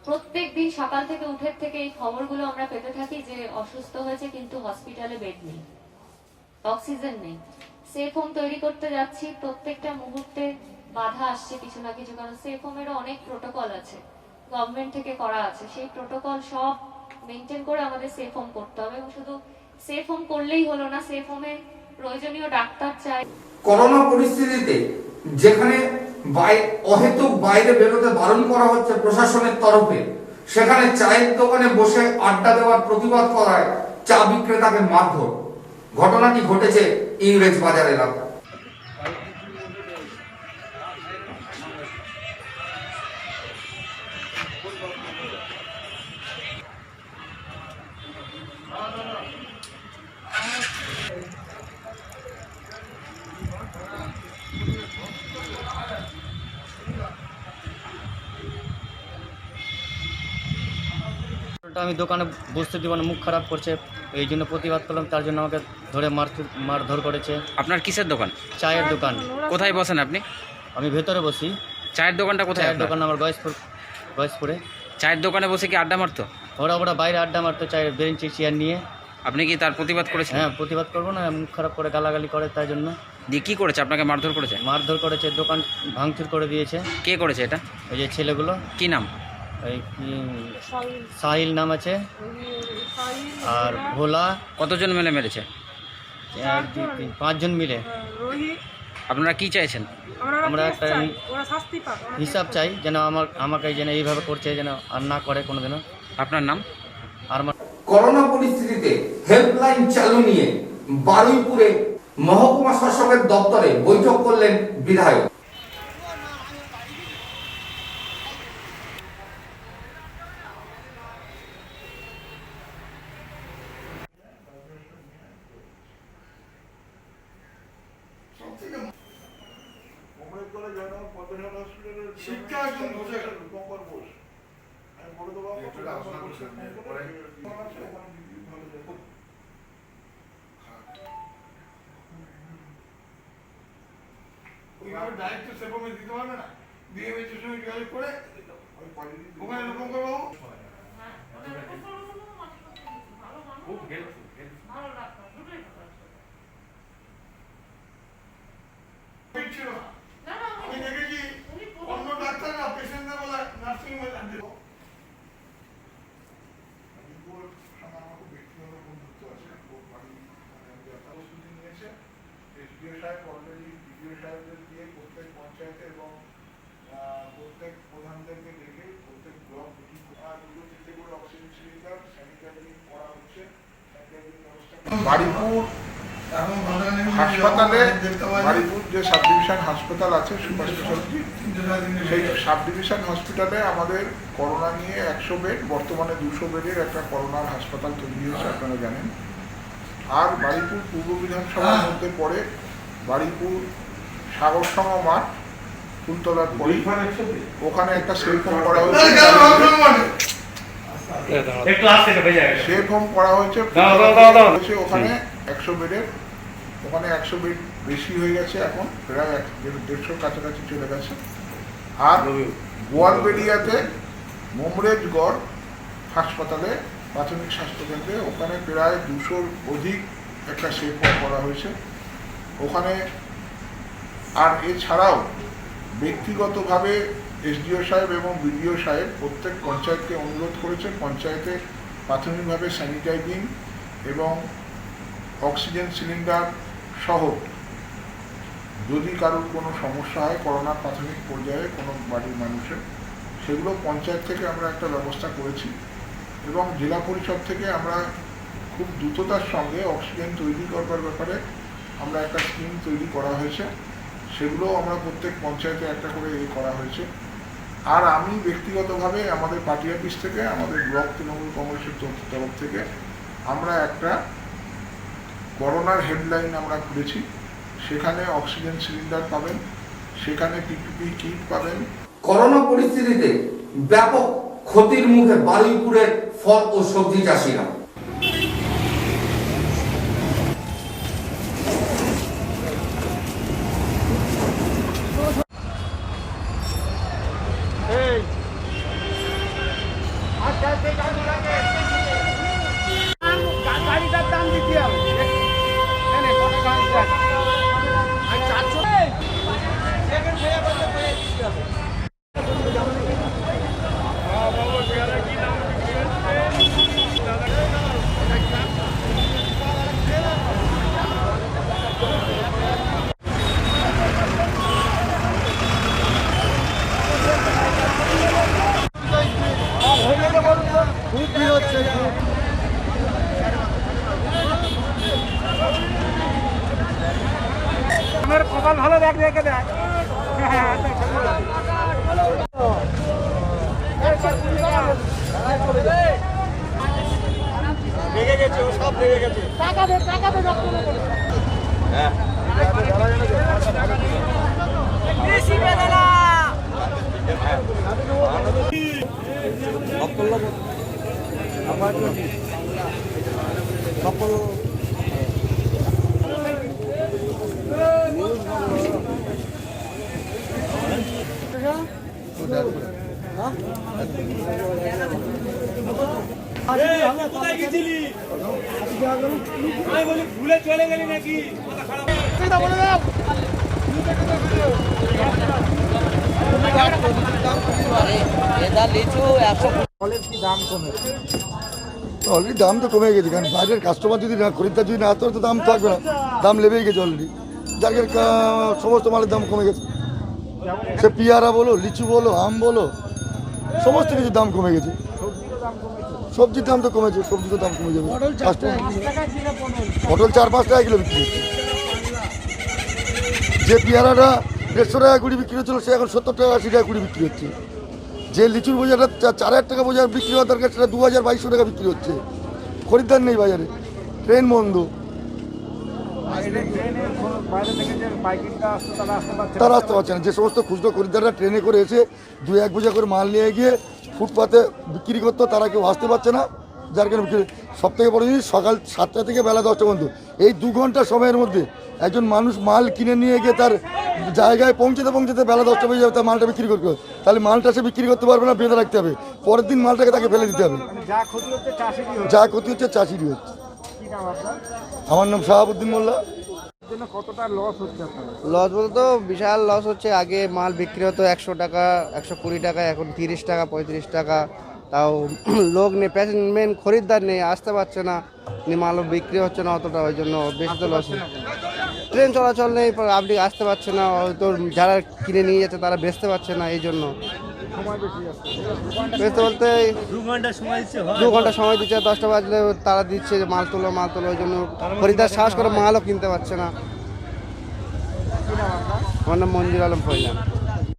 প্রত্যেক দিন সকাল থেকে উঠে থেকে এই খবরগুলো আমরা পেতে থাকি যে অসুস্থ হয়েছে কিন্তু হসপিটালে বেড নেই, অক্সিজেন নেই। সেফ হোম তৈরি করতে যাচ্ছি, প্রত্যেকটা মুহূর্তে বাধা আসছে কিছু না কিছু, কারণ সেফ হোমেরও অনেক প্রোটোকল আছে, গভর্নমেন্ট থেকে করা আছে। সেই প্রোটোকল সব মেনটেন করে আমাদের সেফ হোম করতে হবে। এবং শুধু সেফ হোম করলেই হলো না, সেফ হোমে প্রয়োজনীয় ডাক্তার চাই। করোনা পরিস্থিতিতে যেখানে অহেতুক বাইরে বেরোতে বারণ করা হচ্ছে প্রশাসনের তরফে, সেখানে চায়ের দোকানে বসে আড্ডা দেওয়ার প্রতিবাদ করায় চা বিক্রেতাকে মারধর। ঘটনাটি ঘটেছে ইংরেজ বাজার এলাকায়। আমি দোকানে বসতে দিব না, মুখ খারাপ করছে, এই জন্য প্রতিবাদ করলাম। তার জন্য আমাকে ধরে মারধর করেছে। আপনার কিসের দোকান? চায়ের দোকান। কোথায় বসেন আপনি? আমি ভেতরে বসি। চায়ের দোকানটা কোথায়? চায়ের দোকান আমার গয়েশপুরে। চায়ের দোকানে বসে কি আড্ডা মারতো? ওরা বাইরে আড্ডা মারতো চায়ের বেঞ্চি চেয়ার নিয়ে। আপনি কি তার প্রতিবাদ করেছেন? হ্যাঁ, প্রতিবাদ করবো না, মুখ খারাপ করে গালাগালি করে, তাই জন্য। দিয়ে কি করেছে? আপনাকে মারধর করেছে? মারধর করেছে, দোকান ভাঙচুর করে দিয়েছে। কে করেছে এটা? এই যে ছেলেগুলো। কি নাম? এই সাহিল নাম আছে, আর ভোলা। কতজন মিলে মেরেছে? 5 জন মিলে। আপনারা কি চাইছেন? আমরা একটা হিসাব চাই, যেন আমাকে যেন এইভাবে করছে যেন আর না করে কোনোদিনও। আপনার নাম? আর করোনা পরিস্থিতিতে হেল্পলাইন চালু নিয়ে বারুইপুরে মহকুমা শাসকের দপ্তরে বৈঠক করলেন বিধায়ক। শিক্ষা একজন বসে রূপঙ্কর বোস, আমি বলে দেবো ওইভাবে দায়িত্ব সেভাবে দিতে পারবে না, ডিএমএইচের সঙ্গে যোগাযোগ করে ওখানে রূপঙ্কর বাবু ছিল না। আমি দেখেছি অন্য ডাক্তাররা পেশেন্টদের বলে নার্সিং হোমে থাকতে। ব্যক্তিগত বন্ধুত্ব আছে, প্রস্তুতি নিয়েছে এসডিও সাহেব, অলরেডি বিডিও সাহেবদের দিয়ে প্রত্যেক পঞ্চায়েতে এবং প্রত্যেক প্রধানদেরকে ডেকে প্রত্যেক ব্লক মিটিং 2-3 করে অক্সিজেন সিলিন্ডার, স্যানিটাইজিং করা হচ্ছে, স্যানিটাইজিং ব্যবস্থা। বাড়িপুর হাসপাতালে বারুইপুর যে সাব ডিভিশন হাসপাতাল আছে সুপার স্পেশালিটি, সেই সাব ডিভিশন হসপিটালে আমাদের করোনা নিয়ে 100 বেড, বর্তমানে 200 বেডের একটা করোনার হাসপাতাল তৈরি হয়েছে, আপনারা জানেন। আর বারুইপুর পূর্ব বিধানসভার মধ্যে পড়ে বারুইপুর সাগরসঙ্গ মাঠ ফুলতলার পরে ওখানে একটা সেফ হোম করা হয়েছে। সেফ হোম করা হয়েছে ওখানে 100 বেডের, ওখানে 100 বেড বেশি হয়ে গেছে, এখন প্রায় 150 কাছাকাছি চলে গেছে। আর গোয়ালবেড়িয়াতে মোমরেজগড় হাসপাতালে প্রাথমিক স্বাস্থ্যকেন্দ্রে ওখানে প্রায় 200-র অধিক একটা সেফ হোম করা হয়েছে ওখানে। আর এছাড়াও ব্যক্তিগতভাবে এসডিও সাহেব এবং বিডিও সাহেব প্রত্যেক পঞ্চায়েতকে অনুরোধ করেছেন পঞ্চায়েতে প্রাথমিকভাবে স্যানিটাইজিং এবং অক্সিজেন সিলিন্ডার সহ যদি কারোর কোনো সমস্যা হয় করোনার প্রাথমিক পর্যায়ে কোনো বাড়ির মানুষের, সেগুলো পঞ্চায়েত থেকে আমরা একটা ব্যবস্থা করেছি। এবং জেলা পরিষদ থেকে আমরা খুব দ্রুততার সঙ্গে অক্সিজেন তৈরি করবার ব্যাপারে আমরা একটা স্কিম তৈরি করা হয়েছে, সেগুলো আমরা প্রত্যেক পঞ্চায়েতে একটা করে করা হয়েছে। আর আমি ব্যক্তিগতভাবে আমাদের পার্টি অফিস থেকে, আমাদের ব্লক তৃণমূল কংগ্রেসের তরফ থেকে আমরা একটা করোনার হেডলাইন আমরা খুলেছি, সেখানে অক্সিজেন সিলিন্ডার পাবেন, সেখানে পিপিপি কিট পাবেন। করোনা পরিস্থিতিতে ব্যাপক ক্ষতির মুখে বারুইপুরের ফল ও সবজি চাষিরা। আমার কপাল ভালো দেখ রেখে দেখ। লেগে গেছে, ও সব লেগে গেছে। টাকা দে হ্যাঁ বেশি বেদনা আমার সকল কোথায় গেছিলি? বলি ভুলে চলে গেলি নাকি? অলরেডি দাম তো কমে গেছে, কারণ বাইরের কাস্টমার যদি না, খরিদ্দার যদি না আসতে তো দাম থাকবে না, দাম লেবেই গেছে অলরেডি। যার সমস্ত মালের দাম কমে গেছে, সে পিয়ারা বলো, লিচু বলো, আম বলো, সমস্ত কিছু দাম কমে গেছে। সবজির দাম তো কমেছে, সবজি তো দাম কমে যাবে। পটল 4-5 টাকা কিলো বিক্রি হচ্ছে। যে পেয়ারাটা 150 টাকা কুড়ি বিক্রি হচ্ছিল, সে এখন 70 টাকা 80 টাকা কুড়ি বিক্রি হচ্ছে। যে লিচুর বোঝাটা 4000 টাকা বোঝার বিক্রি হওয়ার দরকার, সেটা 2000-2200 টাকা বিক্রি হচ্ছে। খরিদ্দার নেই বাজারে, ট্রেন বন্ধ, তারা আসতে পারছে না। যে সমস্ত খুচরো খরিদ্দাররা ট্রেনে করে এসে 2-1 বোঝা করে মাল নিয়ে গিয়ে ফুটপাতে বিক্রি করতো, তারা কেউ আসতে পারছে না। যার কারণে সব থেকে বড় জিনিস, সকাল 7টা থেকে বেলা 10টা পর্যন্ত এই 2 ঘন্টা সময়ের মধ্যে একজন মানুষ মাল কিনে নিয়ে গিয়ে তার জায়গায় পৌঁছতে বেলা 10টা বেজে যাবে, তার মালটা বিক্রি করতে হবে। তাহলে মালটা সে বিক্রি করতে পারবে না, বেঁধে রাখতে হবে, পরের দিন মালটাকে তাকে ফেলে দিতে হবে। যা ক্ষতি হচ্ছে চাষিরই হচ্ছে। আমার নাম শাহাবুদ্দিন মোল্লা। লস বলতে তো বিশাল লস হচ্ছে। আগে মাল বিক্রি হতো 100 টাকা, 120 টাকা, এখন 30 টাকা, 35 টাকা। তাও লোক নেই, মেন খরিদ্দার নেই, আসতে পারছে না, মালও বিক্রি হচ্ছে না অতটা, ওই জন্য বেশি তো লস। ট্রেন চলাচল নেই, আপনি আসতে পারছে না, হয়তো যারা কিনে নিয়ে যাচ্ছে তারা বেচতে পারছে না, এই জন্য বেচতে বলতে 2 ঘন্টা সময় দিচ্ছে 2 ঘন্টা সময় দিচ্ছে, 10টা বাজলে তারা দিচ্ছে যে মাল তোলো, ওই জন্য খরিদ্দার সাহস করে মালও কিনতে পারছে না। আমার নাম মঞ্জুর আলম ফয়জান।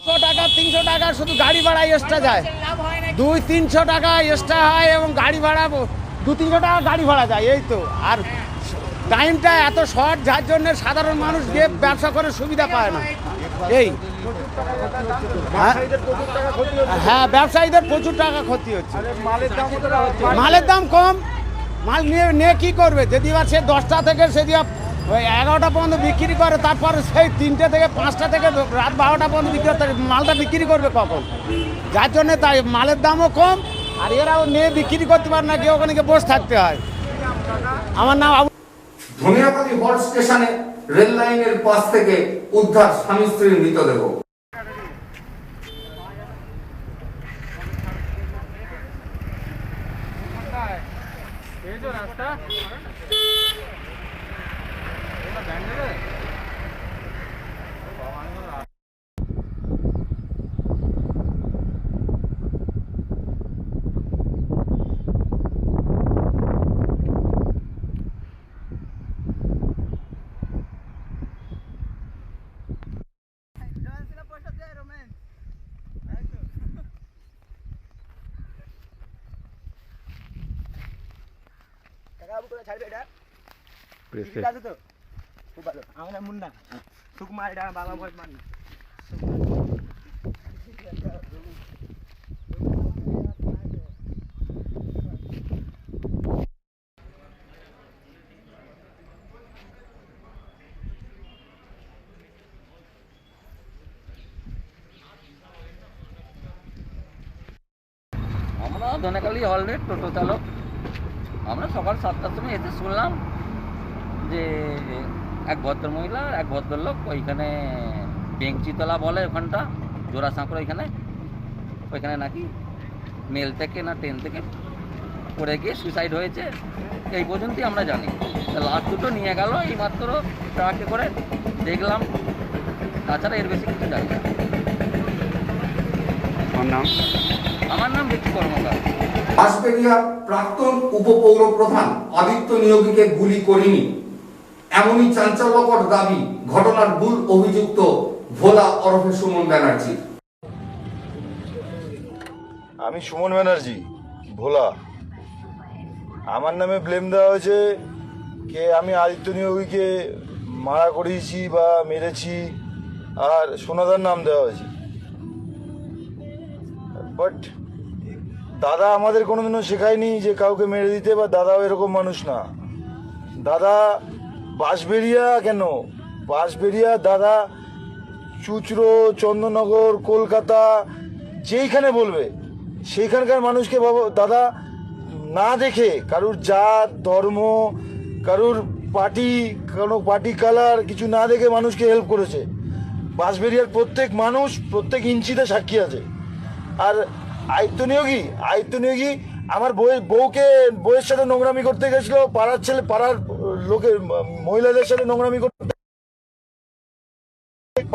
100 টাকা 300 টাকা শুধু গাড়ি ভাড়া এক্সট্রা যায়, 200-300 টাকা এক্সট্রা হয় এবং গাড়ি ভাড়া 200-300 টাকা গাড়ি ভাড়া যায়, এই তো। আর টাইমটা এত শর্ট, যার জন্য সাধারণ মানুষ গিয়ে ব্যবসা করে সুবিধা পায় না। এই হ্যাঁ, ব্যবসায়ীদের প্রচুর টাকা ক্ষতি হচ্ছে। মালের দাম কম, মাল নিয়ে কি করবে? যদি বা সে 10টা থেকে সেদি ওই 11টা পর্যন্ত বিক্রি করে, তারপরে সেই 3টে থেকে 5টা থেকে রাত 12টা পর্যন্ত বিক্রি করতে, মালটা বিক্রি করবে কখন? যার জন্যে তাই মালের দামও কম, আর এরাও নিয়ে বিক্রি করতে পারে না, কেউ ওখানে গিয়ে বসে থাকতে হয়। আমার নাম ধনিয়াপাতি হল্ট স্টেশনে রেল লাইনের পাশ থেকে উদ্ধার স্বামী স্ত্রীর মৃতদেহ। আমার মুন্না সুকুমার, এটা বাবা ভয় মান। আমরা ধনেখালি হলরেট টোটো চালক। আমরা সকাল 7টার সময় এসে শুনলাম যে এক ভদ্রমহিলা আর এক ভদ্রলোক ওইখানে বেঞ্চিতলা বলে, ওখানটা জোড়াসাঁকড়া, ওইখানে নাকি মেল থেকে না ট্রেন থেকে পড়ে গিয়ে সুইসাইড হয়েছে। এই পর্যন্তই আমরা জানি। লাস্ট দুটো নিয়ে গেল এইমাত্র ট্রাকে করে, দেখলাম। তাছাড়া এর বেশি কিছু জানি না। আমার নাম ঋতু কর্মকার। বাঁশবেড়িয়া প্রাক্তন উপপৌর প্রধান আদিত্য নিয়োগীকে গুলি করেনি, এমনই চাঞ্চল্যকর দাবি ঘটনার মূল অভিযুক্ত ভোলা ওরফে সুমন ব্যানার্জি। আমি সুমন ব্যানার্জি, ভোলা। আমার নামে ব্লেম দেওয়া হয়েছে কে আমি আদিত্য নিয়োগীকে মারা করিয়েছি বা মেরেছি, আর সোনাদার নাম দেওয়া হয়েছে। বাট দাদা আমাদের কোনোদিনও শেখায়নি যে কাউকে মেরে দিতে, বা দাদাও এরকম মানুষ না। দাদা বাঁশবেড়িয়া কেন, বাঁশবেড়িয়া দাদা চুচড়ো, চন্দননগর, কলকাতা, যেইখানে বলবে সেইখানকার মানুষকে দাদা না দেখে, কারুর জাত ধর্ম, কারুর পার্টি, কোনো পার্টি কালার কিছু না দেখে মানুষকে হেল্প করেছে। বাঁশবেড়িয়ার প্রত্যেক মানুষ প্রত্যেক ইঞ্চিতে সাক্ষী আছে। আর আদিত্য নিয়োগী আমার বউয়ের সাথে নোংরামি করতে গেছিল, পাড়ার লোকের মহিলাদের সাথে নোংরামি করতে,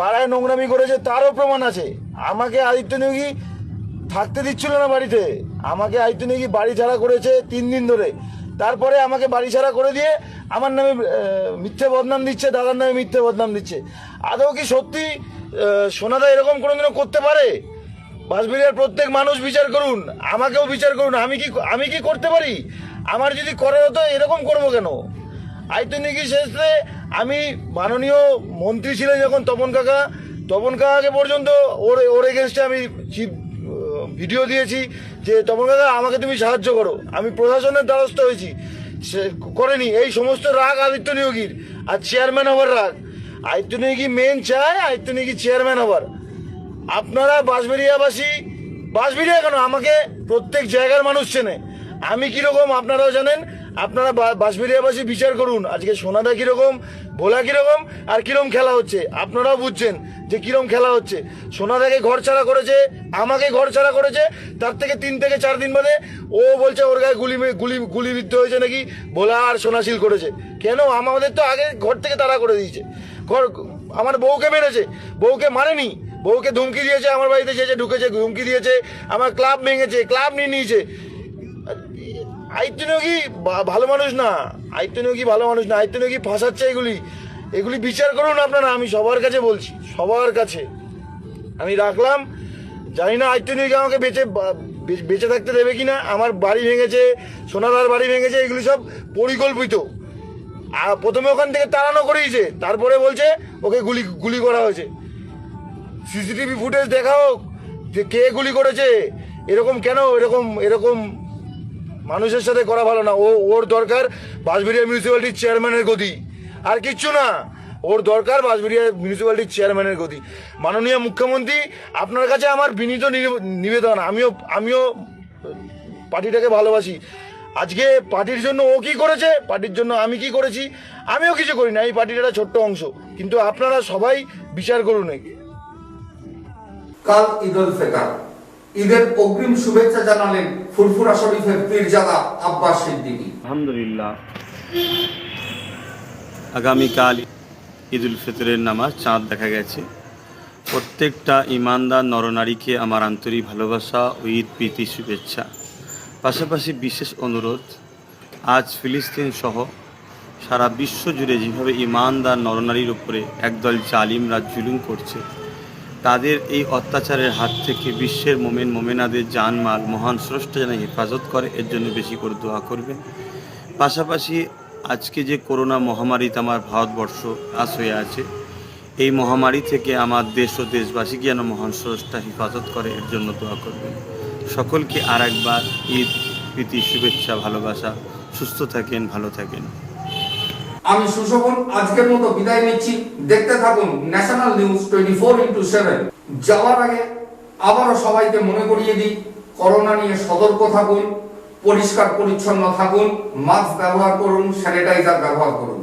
পাড়ায় নোংরামি করেছে, তারও প্রমাণ আছে। আমাকে আদিত্য নিয়োগী থাকতে দিচ্ছিল না বাড়িতে, আমাকে আদিত্য নিয়োগী বাড়ি ছাড়া করেছে 3 দিন ধরে। তারপরে আমাকে বাড়ি ছাড়া করে দিয়ে আমার নামে মিথ্যে বদনাম দিচ্ছে, দাদার নামে মিথ্যে বদনাম দিচ্ছে। আদৌ কি সত্যি সোনাদা এরকম কোনোদিনও করতে পারে? বাঁশবেড়িয়ার প্রত্যেক মানুষ বিচার করুন, আমাকেও বিচার করুন। আমি কি করতে পারি? আমার যদি করার হতো এরকম করবো কেন? আদিত্য নিয়োগী শেষে আমি মাননীয় মন্ত্রী ছিলেন যখন তপন কাকাকে পর্যন্ত ওর এগেনস্টে আমি ভিডিও দিয়েছি যে তপন কাকা আমাকে তুমি সাহায্য করো। আমি প্রশাসনের দ্বারস্থ হয়েছি, সে করেনি। এই সমস্ত রাগ আদিত্য নিয়োগীর, আর চেয়ারম্যান হবার রাগ। আদিত্য নিয়োগী মেন চায় আদিত্য নিয়োগী চেয়ারম্যান হবার। আপনারা বাঁশবেড়িয়া কেন, আমাকে প্রত্যেক জায়গার মানুষ চেনে, আমি কিরকম আপনারাও জানেন। আপনারা বাঁশবেড়িয়াবাসী বিচার করুন আজকে সোনাদা কিরকম, ভোলা কিরকম, আর কিরম খেলা হচ্ছে। আপনারাও বুঝছেন যে কিরম খেলা হচ্ছে। সোনাদাকে ঘর ছাড়া করেছে, আমাকে ঘর ছাড়া করেছে, তার থেকে 3 থেকে 4 দিন বাদে ও বলছে ওর গায়ে গুলিবিদ্ধ হয়েছে নাকি, ভোলা আর সোনাশীল করেছে। কেন? আমাদের তো আগে ঘর থেকে তাড়া করে দিয়েছে। আমার বউকে মেরেছে, বউকে মারেনি, বউকে ধুমকি দিয়েছে, আমার বাড়িতে এসে ঢুকেছে, ধুমকি দিয়েছে, আমার ক্লাব ভেঙেছে, ক্লাব নিয়ে নিয়েছে। আদিত্যনিয়োগী ভালো মানুষ না, আদিত্যনিয়োগী ভালো মানুষ না, আদিত্যনিয়োগী ফাঁসাচ্ছে। এগুলি বিচার করুন আপনারা। আমি সবার কাছে বলছি, সবার কাছে আমি রাখলাম। জানি না আদিত্যনিয়োগী আমাকে বেঁচে থাকতে দেবে কিনা। আমার বাড়ি ভেঙেছে, সোনাদার বাড়ি ভেঙেছে, এগুলি সব পরিকল্পিত। আর প্রথমে ওখান থেকে তাড়ানো করিয়েছে, তারপরে বলছে ওকে গুলি করা হয়েছে। সিসিটিভি ফুটেজ দেখা হোক যে কে গুলি করেছে। এরকম কেন, এরকম মানুষের সাথে করা ভালো না। ওর দরকার বাঁশবেড়িয়া মিউনিসিপ্যালিটির চেয়ারম্যানের গদি, আর কিচ্ছু না। ওর দরকার বাঁশবেড়িয়া মিউনিসিপ্যালিটির চেয়ারম্যানের গদি। মাননীয় মুখ্যমন্ত্রী, আপনার কাছে আমার বিনীত নিবেদন, আমিও পার্টিটাকে ভালোবাসি। আজকে পার্টির জন্য ও কি করেছে, পার্টির জন্য আমি কি করেছি, আমিও কিছু করি না। এই পার্টির একটা ছোট্ট অংশ, কিন্তু আপনারা সবাই বিচার করুন। কাল ঈদ উল ফিতর, ঈদের অগ্রিম শুভেচ্ছা জানালেন ফুরফুরা শরীফের পীরজাদা আব্বাস সিদ্দিকী। আলহামদুলিল্লাহ, আগামীকাল ঈদ উল ফিতরের নামাজ চাঁদ দেখা গেছে। প্রত্যেকটা ইমানদার নরনারীকে আমার আন্তরিক ভালোবাসা ও ঈদ প্রীতি শুভেচ্ছা। পাশাপাশি বিশেষ অনুরোধ, আজ ফিলিস্তিন সহ সারা বিশ্ব জুড়ে যেভাবে ইমানদার নরনারীর উপরে একদল জালিমরা জুলুম করছে, তাদের এই অত্যাচারের হাত থেকে বিশ্বের মোমেনাদের জানমাল মহান স্রষ্টা যেন হেফাজত করে, এর জন্য বেশি করে দোয়া করবেন। পাশাপাশি আজকে যে করোনা মহামারীতে আমার ভারতবর্ষ আস হয়ে আছে, এই মহামারী থেকে আমার দেশ ও দেশবাসীকে যেন মহান স্রষ্টা হেফাজত করে, এর জন্য দোয়া করবেন। সকলকে আর একবার ঈদ প্রীতি শুভেচ্ছা, ভালোবাসা। সুস্থ থাকেন, ভালো থাকেন। আমি সুশোভন আজকের মতো বিদায় নিচ্ছি। দেখতে থাকুন ন্যাশনাল নিউজ 24x7। যাওয়ার আগে আবারও সবাইকে মনে করিয়ে দিই, করোনা নিয়ে সতর্ক থাকুন, পরিষ্কার পরিচ্ছন্ন থাকুন, মাস্ক ব্যবহার করুন, স্যানিটাইজার ব্যবহার করুন।